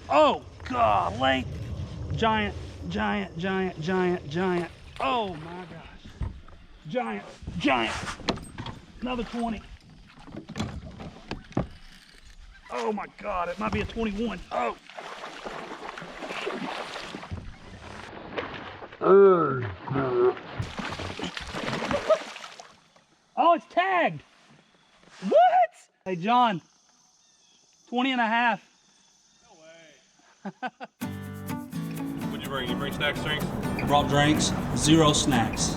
Oh, golly. Giant, giant, giant, giant, giant. Oh my gosh. Giant, giant. Another 20. Oh my God, it might be a 21. Oh. Oh, it's tagged. What? Hey, John, 20 and a half. No way. What'd you bring? You bring snacks, drinks? I brought drinks, 0 snacks.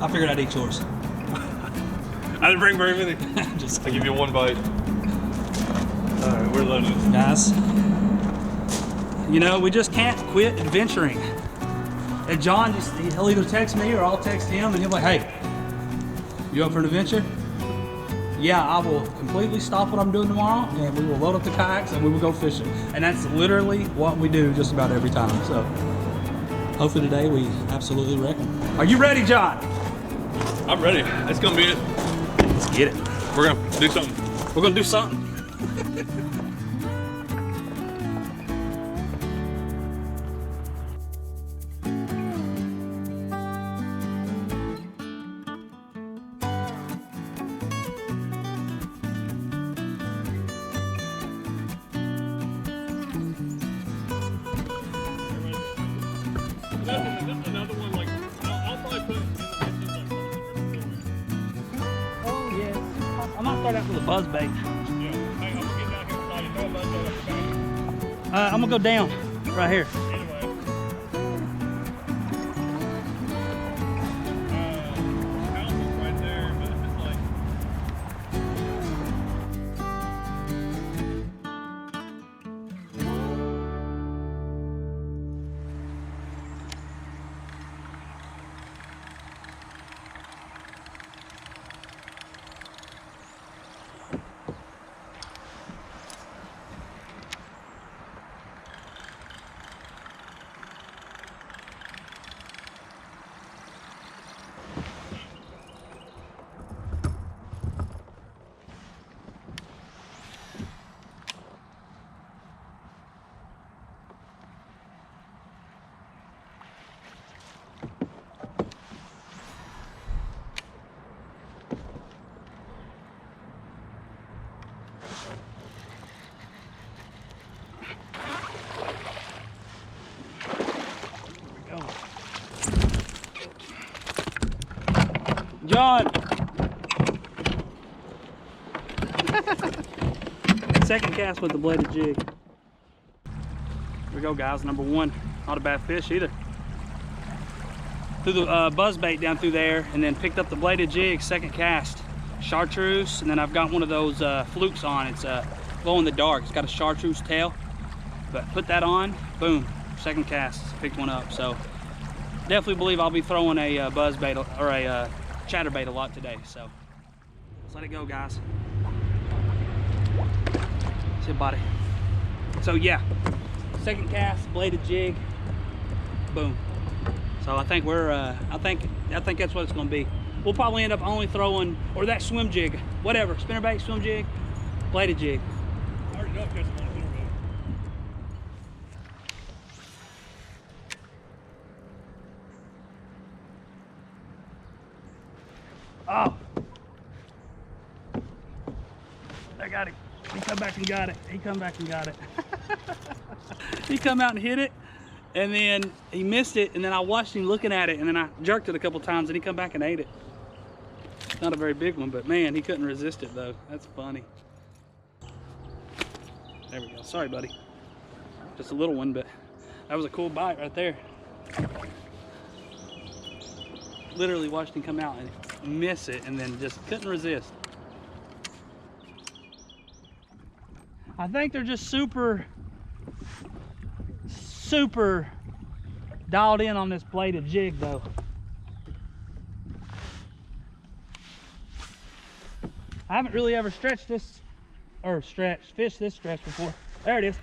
I figured I'd eat yours. I didn't bring very many. Just I'll give you 1 bite. All right, we're loaded. Guys, you know, we just can't quit adventuring. And John, he'll either text me or I'll text him and he'll be like, hey, you up for an adventure? Yeah, I will completely stop what I'm doing tomorrow and we will load up the kayaks and we will go fishing. And that's literally what we do just about every time. So hopefully today we absolutely wreck them. Are you ready, John? I'm ready. That's gonna be it. Let's get it. We're gonna do something. We're gonna do something. Another one, like, I'll probably put in the Oh yeah. I might start out with a buzz bait. Yeah. Hey, I'm gonna get down here beside you. Throw a buzz bait up the back. I'm gonna go down right here. Anyway. House is right there, but it's like. John! Second cast with the bladed jig. Here we go, guys. Number 1. Not a bad fish either. Threw the buzz bait down through there and then picked up the bladed jig, second cast. Chartreuse, and then I've got one of those flukes on. It's glow in the dark. It's got a chartreuse tail. But put that on, boom, second cast, picked one up. So definitely believe I'll be throwing a buzz bait or a chatterbait a lot today. So let's let it go, guys. See you, buddy. So yeah, second cast, bladed jig, boom. So I think we're I think that's what it's gonna be. We'll probably end up only throwing, or that swim jig, whatever, spinnerbait, swim jig, bladed jig. I already know if there's one here, Oh, I got him. He come back and got it. He come back and got it. He come out and hit it, and then he missed it, and then I watched him looking at it, and then I jerked it a couple times, and he come back and ate it. Not a very big one, but man, he couldn't resist it though. That's funny. There we go. Sorry, buddy. Just a little one, but that was a cool bite right there. Literally watched him come out and miss it, and then just couldn't resist. I think they're just super dialed in on this bladed jig though. I haven't really ever fished this stretch before. There it is.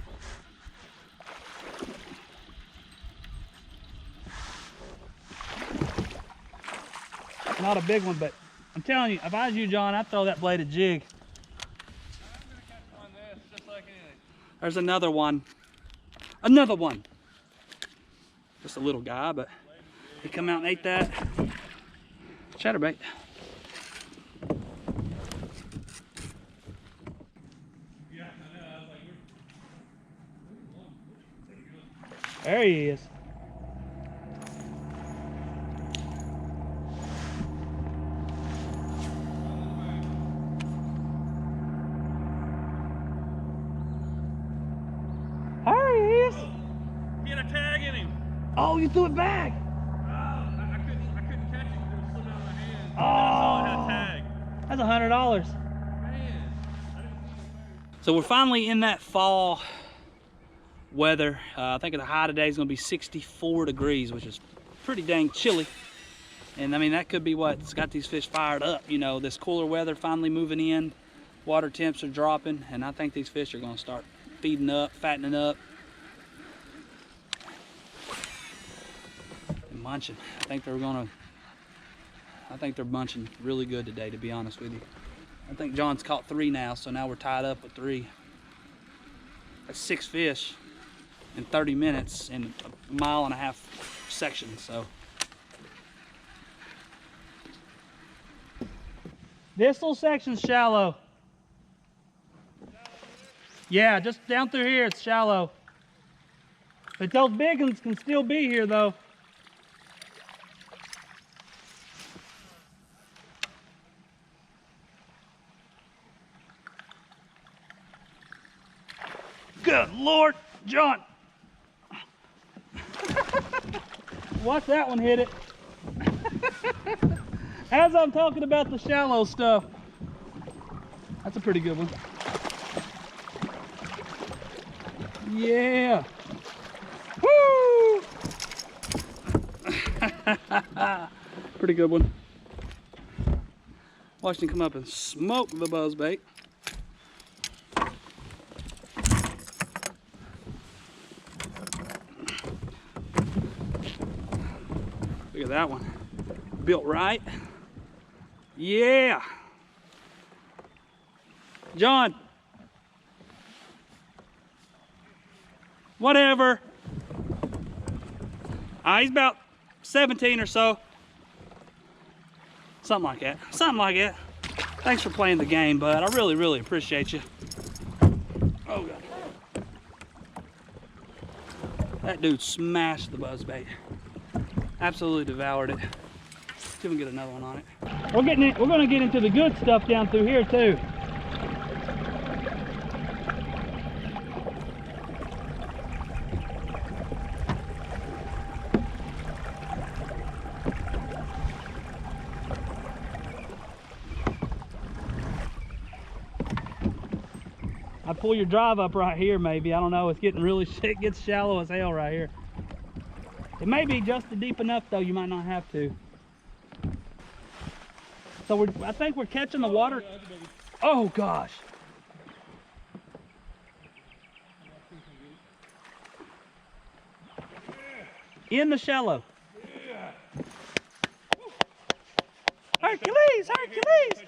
Not a big one, but I'm telling you, if I was you, John, I'd throw that bladed jig. I'm gonna catch one of this, just like anything. There's another one. Another one. Just a little guy, but he come out and ate that chatterbait. There he is. There he is. He had a tag in him. Oh, you threw it back. I couldn't catch it because it was slipping out of my hand. Oh, I had a tag. that's $100. Man. So we're finally in that fall weather. I think the high today is going to be 64 degrees, which is pretty dang chilly. And I mean, that could be what's got these fish fired up. You know, this cooler weather finally moving in, water temps are dropping, and I think these fish are going to start feeding up, fattening up, and munching. I think they're munching really good today, to be honest with you. I think John's caught 3 now, so now we're tied up with 3. That's 6 fish in 30 minutes in a 1.5 mile section. So this little section's shallow. Yeah, just down through here it's shallow. But those big ones can still be here though. Good Lord, John. Watch that one hit it. As I'm talking about the shallow stuff. That's a pretty good one. Yeah. Woo! Pretty good one. Watched him come up and smoke the buzzbait. Look at that one. Built right. Yeah. John. Whatever. He's about 17 or so. Something like that. Something like that. Thanks for playing the game, bud. I really, really appreciate you. Oh, God. That dude smashed the buzzbait. Absolutely devoured it. See if we can get another one on it. We're going to get into the good stuff down through here, too. I'd pull your drive up right here, maybe. I don't know. It's getting really, it gets shallow as hell right here. It may be just deep enough, though. You might not have to. So I think we're catching the water. Oh gosh. In the shallow. Hercules, Hercules.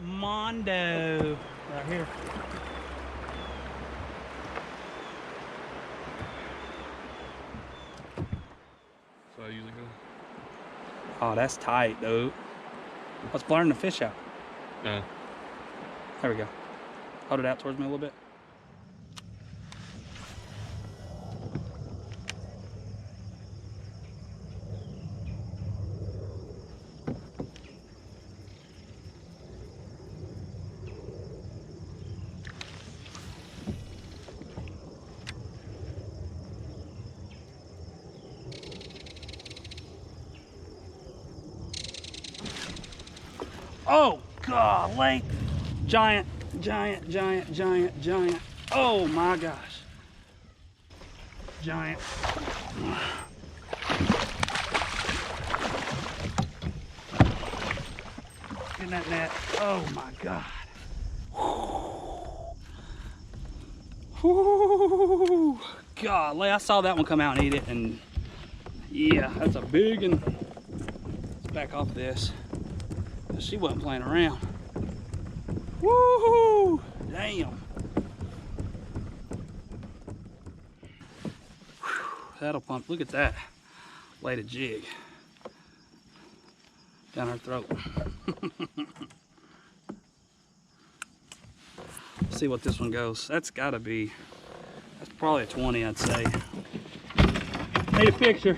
Mondo, right here. So I usually go. Oh, that's tight, though. Let's blurring the fish out. Yeah. There we go. Hold it out towards me a little bit. Oh, golly. Giant, giant, giant, giant, giant. Oh my gosh. Giant. In that net. Oh my God. Whew. Golly, I saw that one come out and eat it, and yeah, that's a big one. Let's back off this. She wasn't playing around. Woohoo! Damn. Paddle pump. Look at that. Bladed jig. Down her throat. See what this one goes. That's gotta be, that's probably a 20, I'd say. Need a picture.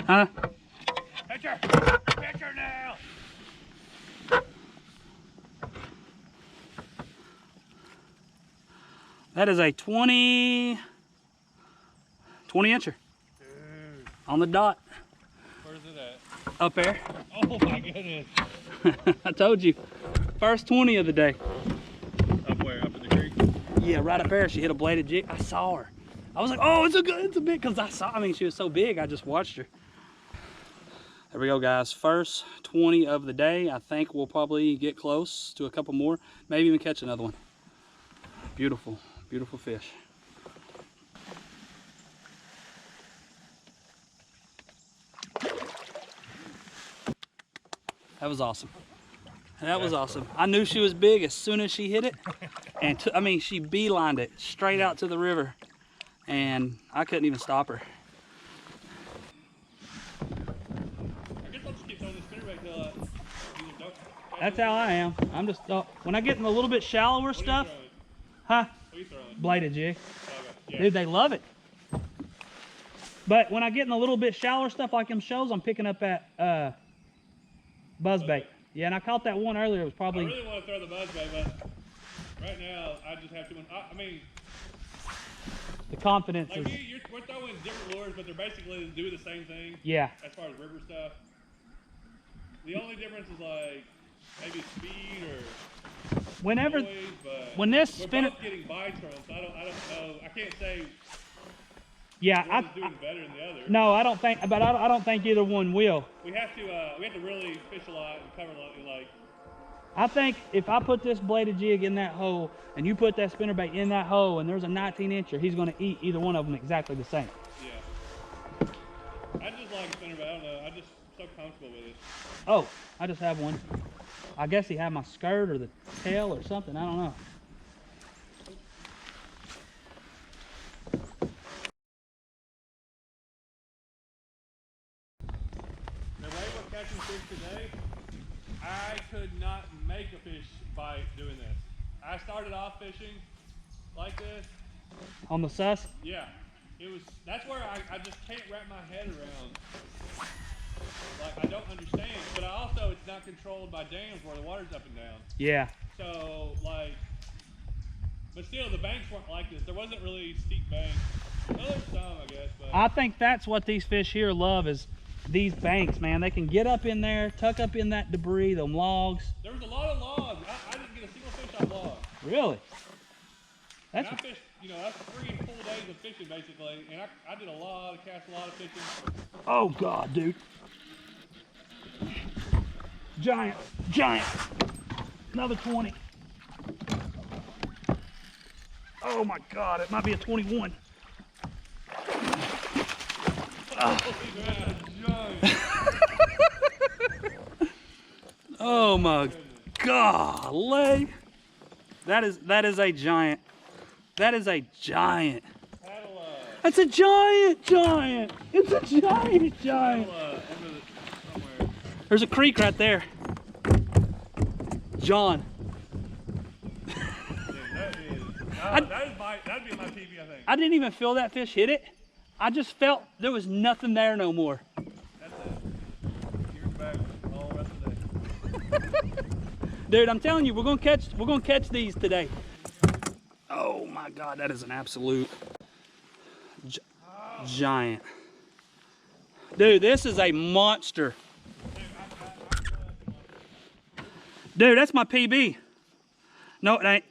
Huh? Picture! Picture now! That is a 20 incher. Dude. On the dot. Where's it at? Up there. Oh my goodness. I told you. First 20 of the day. Up where? Up in the creek? Yeah, right up there. She hit a bladed jig. I saw her. I was like, oh, it's a big, because I mean, she was so big, I just watched her. There we go, guys. First 20 of the day. I think we'll probably get close to a couple more. Maybe even catch another one. Beautiful, beautiful fish. That was awesome. That was awesome. I knew she was big as soon as she hit it. And I mean, she beelined it straight out to the river. And I couldn't even stop her. I guess I'll just keep throwing this spinnerbait till you don't. That's how I am. I'm just, when I get in a little bit shallower stuff. Huh? What are you throwing? Bladed jig. Okay. Yeah. Dude, they love it. But when I get in a little bit shallower stuff like them shows, I'm picking up at buzzbait. Yeah, and I caught that one earlier. It was probably. I really want to throw the buzzbait, but right now I just have too much. I mean, The confidence like is. we're throwing different lures, but they're basically doing the same thing. Yeah. As far as river stuff, the only difference is like maybe speed or Whenever, noise, but when this we're spinner. both getting bites from them, so I don't know. I can't say Yeah, one's doing better than the other. No, I don't think. But I don't think either one will. We have to really fish a lot and cover a lot. Like I think if I put this bladed jig in that hole and you put that spinnerbait in that hole and there's a 19 incher, he's going to eat either one of them exactly the same. yeah, I just like spinnerbait. I don't know. I'm just so comfortable with it. Oh, I just have one. I guess he had my skirt or the tail or something. I don't know. The way we're catching fish today, I could not make a fish bite doing this. I started off fishing like this. On the sus? Yeah, that's where I just can't wrap my head around. Like, I don't understand, but it's not controlled by dams where the water's up and down. Yeah. So, like, but still, the banks weren't like this. There wasn't really steep banks. Well, there's some, I guess, but. I think that's what these fish here love is these banks, man. They can get up in there, tuck up in that debris, them logs. There was a lot of logs. I didn't get a single fish on log. Really? That's And I fished, that's 3 full days of fishing, basically. And I did a lot of casts, a lot of fishing. Oh God, dude. Giant, giant. Another 20. Oh my God, it might be a 21. Oh my golly. That is a giant. That is a giant. That's a giant. It's a giant. There's a creek right there. John. That'd be my PB, I think. I didn't even feel that fish hit it. I just felt there was nothing there no more. That's it. Here's back all the rest of the day. Dude, I'm telling you, we're gonna catch these today. Oh my God, that is an absolute giant. Dude, this is a monster. Dude, that's my PB. No, it ain't.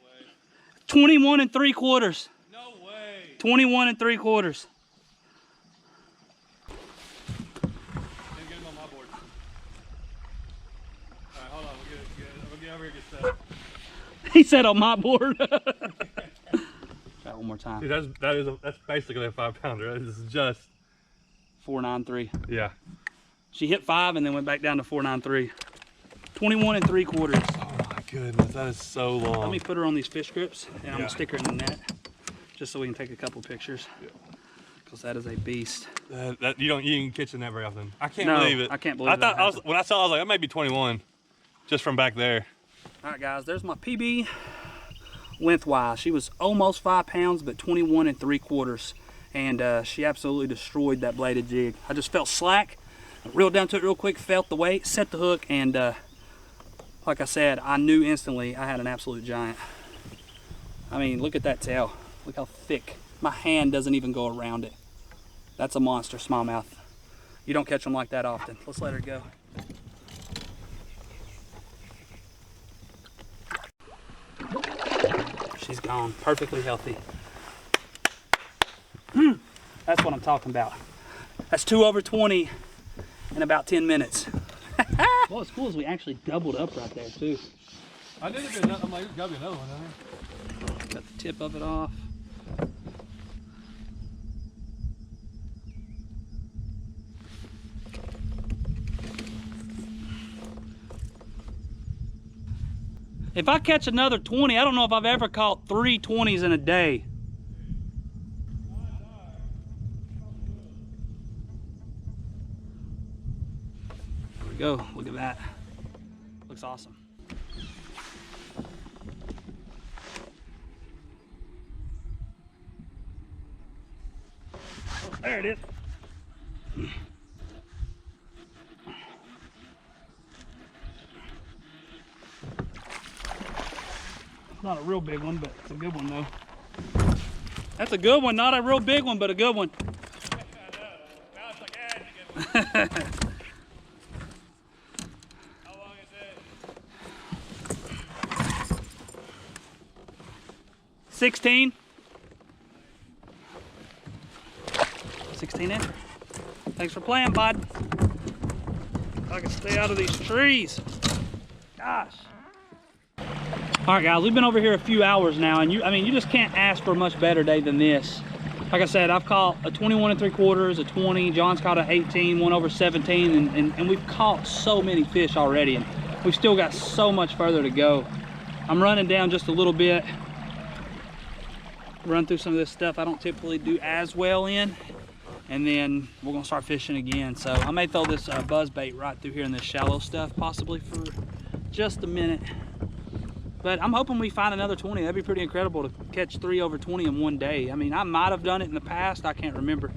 21 3/4. No way. 21 3/4. Didn't get him on my board. All right, hold on. We'll get over here and get set. He said on my board. Try one more time. Dude, that's basically a 5-pounder. This is just 493. yeah. She hit 5 and then went back down to 493. 21 3/4. Oh my goodness, that is so long. Let me put her on these fish grips and I'm Yeah. gonna stick her in the net just so we can take a couple pictures. Yeah. because that is a beast. You ain't catching that very often. I can't No, believe it. I can't believe it. When I saw it, I was like, that may be 21, just from back there. All right, guys, there's my PB lengthwise. She was almost 5 pounds, but 21 3/4, and she absolutely destroyed that bladed jig. I just felt slack. I reeled down to it real quick, felt the weight, set the hook, and like I said, I knew instantly I had an absolute giant. I mean, look at that tail. Look how thick. My hand doesn't even go around it. That's a monster smallmouth. You don't catch them like that often. Let's let her go. She's gone, perfectly healthy. That's what I'm talking about. That's 2 over 20 in about 10 minutes. What's cool is we actually doubled up right there too. I knew there'd be another. I'm like, there's gotta be another one down there. Cut the tip of it off. If I catch another 20, I don't know if I've ever caught 3 20s in a day. There we go. Look at that. Looks awesome. Oh, there it is. Not a real big one, but it's a good one though. That's a good one, not a real big one, but a good one. I know. Now it's like, it's a good one. How long is it? 16. 16 inch. Thanks for playing, bud. I can stay out of these trees. Gosh. All right, guys, we've been over here a few hours now, and you just can't ask for a much better day than this. Like I said, I've caught a 21 3/4, a 20. John's caught an 18, 1 over 17, and we've caught so many fish already, and we've still got so much further to go. I'm running down just a little bit. Run through some of this stuff I don't typically do as well in, and then we're gonna start fishing again. So I may throw this buzz bait right through here in this shallow stuff, possibly for just a minute. But I'm hoping we find another 20. That'd be pretty incredible to catch 3 over 20 in one day. I mean, I might have done it in the past. I can't remember.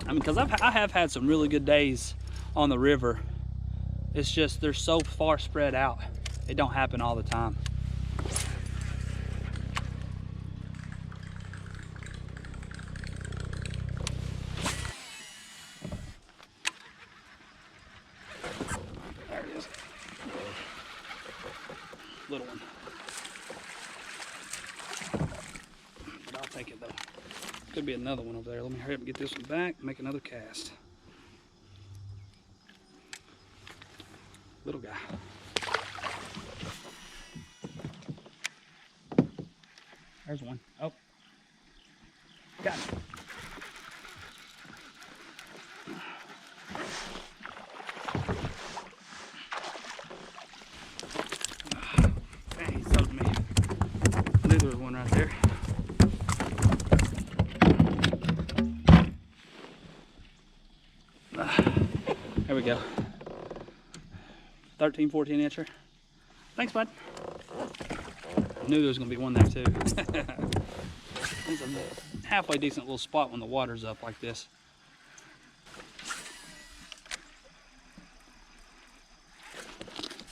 I mean, because I have had some really good days on the river. It's just they're so far spread out. It don't happen all the time. There it is. Little one. But I'll take it though. Could be another one over there. Let me hurry up and get this one back, make another cast. Little guy. There's one. Oh. Got it. Dang, he soaked me. I knew there was one right there. There we go. 13, 14 incher. Thanks, bud. I knew there was gonna be one there too. It's a halfway decent little spot when the water's up like this.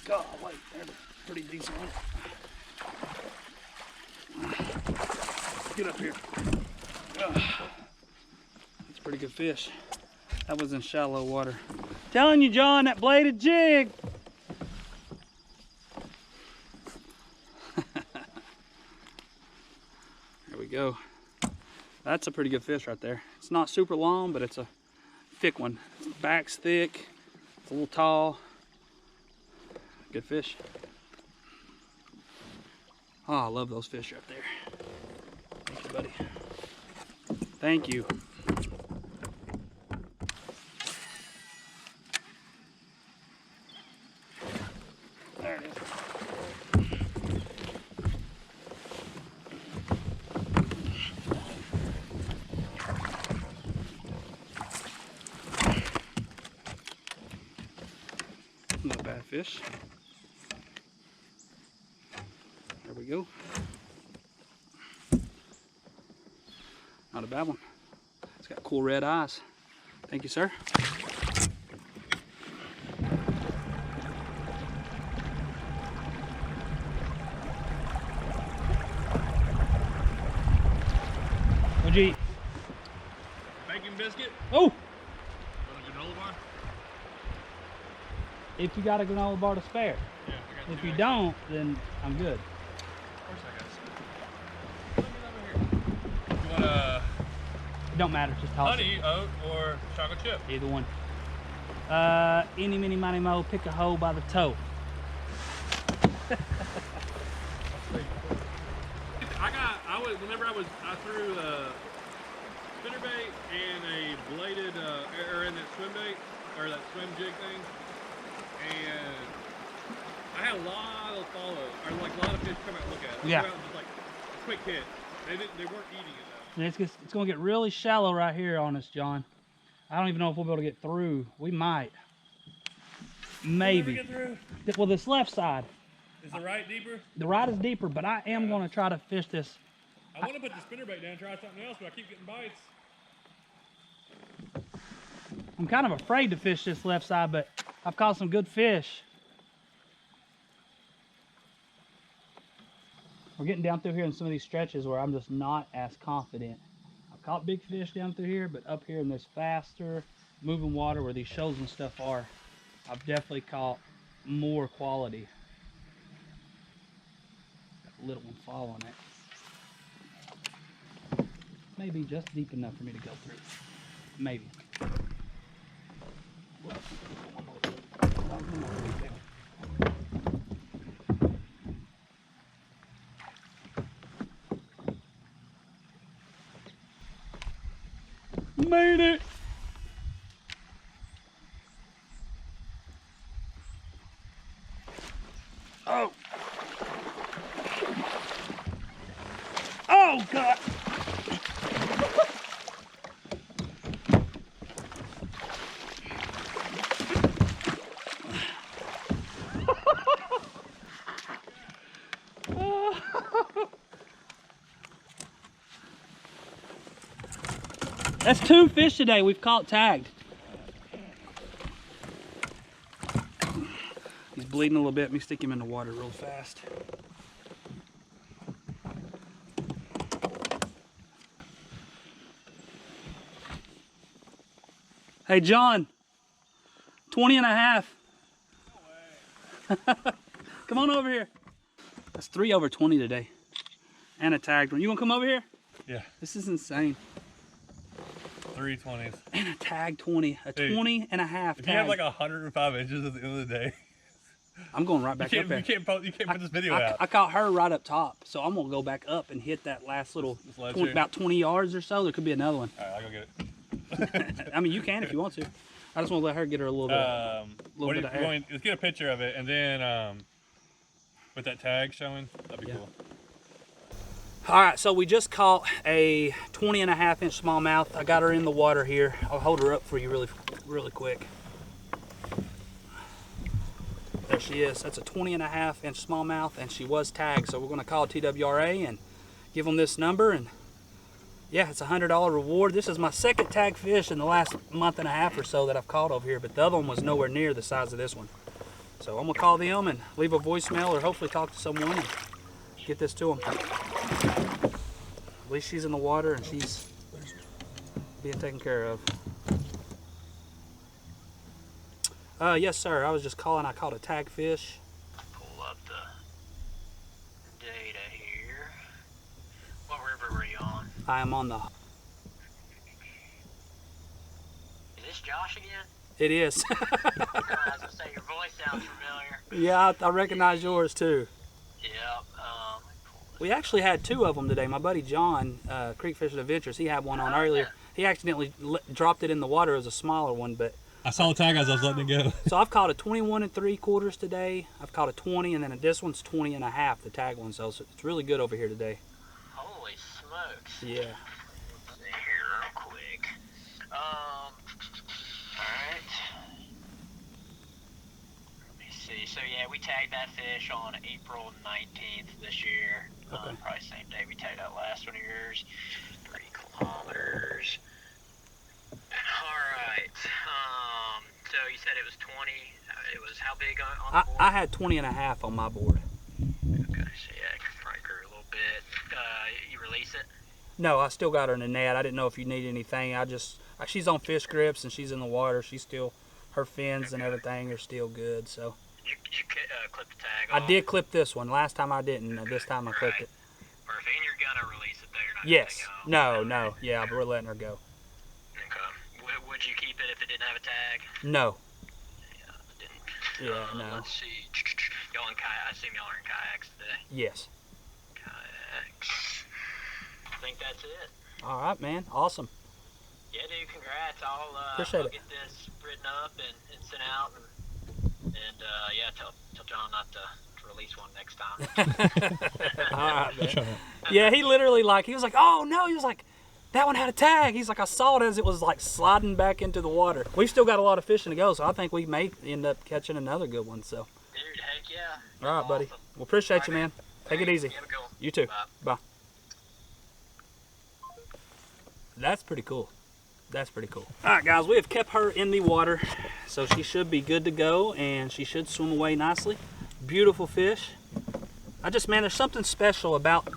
God, wait, there's a pretty decent one. Get up here. That's a pretty good fish. That was in shallow water. Telling you, John, that bladed jig. There we go. That's a pretty good fish right there. It's not super long, but it's a thick one. Its back's thick. It's a little tall. Good fish. Oh, I love those fish right there. Thank you, buddy. Thank you. There it is. fish. There we go. Not a bad one. It's got cool red eyes. Thank you, sir. What'd you eat? Bacon biscuit. Oh! Want a granola bar? If you got a granola bar to spare. Yeah, I got If two you extra. don't, then I'm good. Of course I got some. Look at over here. You want It don't matter, just toss honey, oat, or chocolate chip? it. Either one. Eeny, meeny, miny, mo, pick a hoe by the toe. I threw a spinnerbait and a bladed, or in that swim bait, or that swim jig thing, and I had a lot of follow, or like a lot of fish come out and look at it. Yeah. Come out and just like a quick hit. They weren't eating it though. And it's going to get really shallow right here on us, John. I don't even know if we'll be able to get through. We might. Maybe. We'll never get through. Well, this left side. Is the right deeper? The right is deeper, but I am going to try to fish this. I want to put the spinnerbait down and try something else, but I keep getting bites. I'm kind of afraid to fish this left side, but I've caught some good fish. We're getting down through here in some of these stretches where I'm just not as confident. I've caught big fish down through here, but up here in this faster moving water where these shoals and stuff are, I've definitely caught more quality. Got a little one following it. Maybe just deep enough for me to go through. Maybe. Made it! Oh! Oh, God! That's 2 fish today we've caught tagged. He's bleeding a little bit. Let me stick him in the water real fast. Hey, John. 20 and a half. No way. Come on over here. That's 3 over 20 today. And a tagged one. You want to come over here? Yeah. This is insane. 3 20s. And a tag 20. A Dude, 20 and a half if tag. you have like 105 inches at the end of the day, I'm going right back up there. You can't put this video out. I caught her right up top, so I'm going to go back up and hit that last little, about 20 yards or so. There could be another one. All right, I'll go get it. I mean, you can if you want to. I just want to let her get her a little bit, bit of air. Let's get a picture of it, and then with that tag showing, that'd be cool. All right, so we just caught a 20 and a half inch smallmouth. I got her in the water here. I'll hold her up for you really quick. There she is. That's a 20 and a half inch smallmouth, and she was tagged. So we're going to call TWRA and give them this number, and yeah, it's a $100 reward. This is my second tag fish in the last month and a half or so that I've caught over here, but the other one was nowhere near the size of this one. So I'm going to call them and leave a voicemail or hopefully talk to someone and get this to them. At least she's in the water and she's being taken care of. Yes, sir. I was just calling. I caught a tag fish. Pull up the data here. What river were you on? I am on the... Is this Josh again? It is. I was gonna say your voice sounds familiar. Yeah, I recognize yours too. Yep. We actually had 2 of them today. My buddy John, Creek Fishing Adventures, he had one on earlier. He accidentally dropped it in the water. It was a smaller one, but I saw the tag as I was letting it go. So I've caught a 21 3/4 today. I've caught a 20, and then this one's 20 and a half, the tag one. So it's really good over here today. Holy smokes. Yeah. Let's see here real quick. Alright. Let me see So yeah, we tagged that fish on April 19th this year. Okay. Probably same day we tagged that last one of yours. 3 kilometers. Alright. So you said it was 20. It was how big on the board? I had 20.5 on my board. Okay, so yeah, it probably grew a little bit. You release it? No, I still got her in the net. I didn't know if you need anything. She's on fish grips and she's in the water. She's still, her fins and everything are still good. So. You clip the tag off? I did clip this one. Last time I didn't. This time I clipped it. Perfect. And you're gonna release it though? You're not Yes. gonna No. Yeah, but we're letting her go. Okay. Would you keep it if it didn't have a tag? No. Yeah, it didn't. Yeah, no. Let's see. Y'all in I assume y'all are in kayaks today. Yes. Kayaks. I think that's it. All right, man. Awesome. Yeah, dude. Congrats. Appreciate I'll it. get this written up and sent out, and yeah, tell John not to release one next time. All right, man. Yeah, he literally he was like, oh no, he was like, that one had a tag. He's like, I saw it as it was like sliding back into the water. We've still got a lot of fishing to go, so I think we may end up catching another good one. So. Dude, heck yeah. All right, buddy. Well, appreciate you, man. Take it easy. Have a good one. You too. Bye. Bye. That's pretty cool. That's pretty cool. All right, guys, we have kept her in the water, so she should be good to go, and she should swim away nicely. Beautiful fish. Man, there's something special about,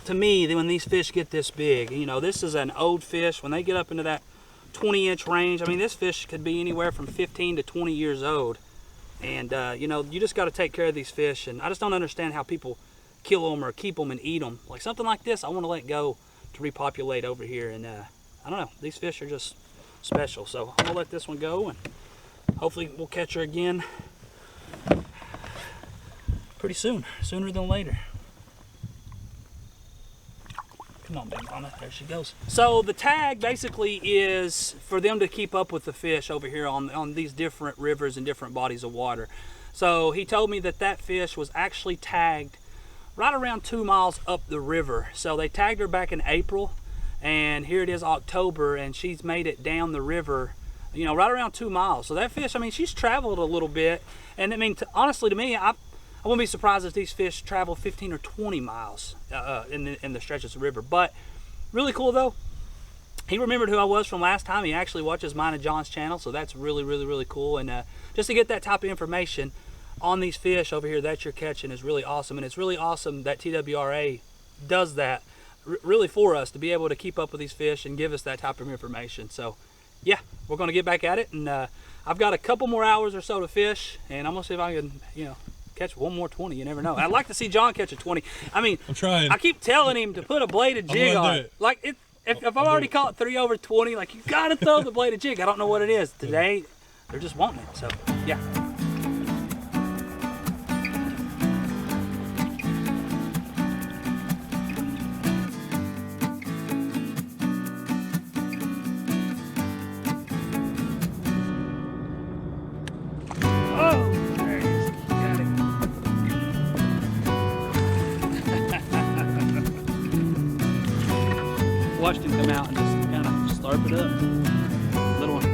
to me, when these fish get this big. You know, this is an old fish. When they get up into that 20-inch range, I mean, this fish could be anywhere from 15 to 20 years old. And, you know, you just got to take care of these fish, and I just don't understand how people kill them or keep them and eat them. Like something like this, I want to let go to repopulate over here, and I don't know, these fish are just special. So I'm gonna let this one go, and hopefully we'll catch her again pretty soon, sooner than later. Come on, big mama, there she goes. So the tag basically is for them to keep up with the fish over here on these different rivers and different bodies of water. So he told me that fish was actually tagged right around 2 miles up the river. So they tagged her back in April, and here it is October, and she's made it down the river, you know, right around 2 miles. So that fish, I mean, she's traveled a little bit, and I mean, honestly, to me, I wouldn't be surprised if these fish travel 15 or 20 miles in the stretches of the river. But really cool though. He remembered who I was from last time. He actually watches mine and John's channel, so that's really, really, really cool. And just to get that type of information on these fish over here that you're catching is really awesome. And it's really awesome that TWRA does that really for us, to be able to keep up with these fish and give us that type of information. So yeah, we're going to get back at it, and I've got a couple more hours or so to fish, and I'm going to see if I can, you know, catch one more 20. You never know. I'd like to see John catch a 20. I mean, I'm trying. I keep telling him to put a bladed jig on it. Like if I've already caught 3 over 20, like, you got to throw the bladed jig. I don't know what it is. Today, they're just wanting it. So yeah. Watched him come out and just kind of slurp it up. Little one.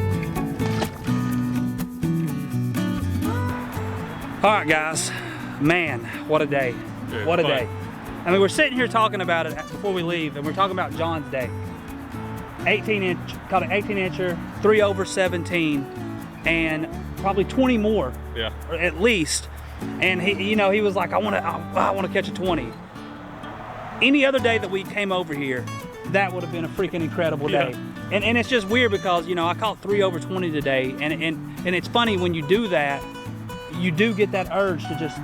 All right, guys. Man, what a day. Dude, what a day. I mean, we're sitting here talking about it before we leave, and we're talking about John's day. 18-inch, caught an 18-incher, 3 over 17, and probably 20 more. Yeah. Or at least. And he, you know, he was like, I want to catch a 20. Any other day that we came over here, that would have been a freaking incredible day. And it's just weird because, you know, I caught 3 over 20 today, and it's funny when you do that, you do get that urge to just,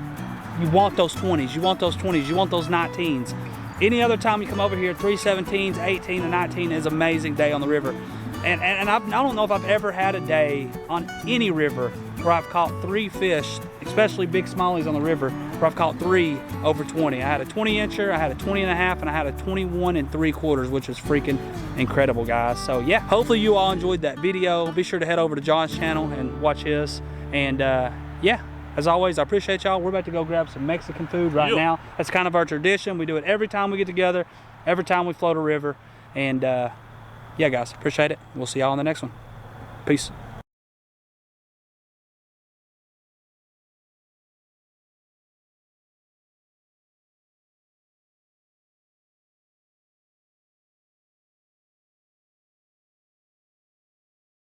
you want those 20s, you want those 20s, you want those 19s. Any other time you come over here, 3 17s, 18 and 19 is an amazing day on the river. And I don't know if I've ever had a day on any river where I've caught 3 fish, especially big smallies on the river, where I've caught 3 over 20. I had a 20-incher, I had a 20 and a half, and I had a 21 3/4, which was freaking incredible, guys. So yeah, hopefully you all enjoyed that video. Be sure to head over to John's channel and watch his. And yeah, as always, I appreciate y'all. We're about to go grab some Mexican food right now. That's kind of our tradition. We do it every time we get together, every time we float a river. And yeah, guys, appreciate it. We'll see y'all on the next one. Peace.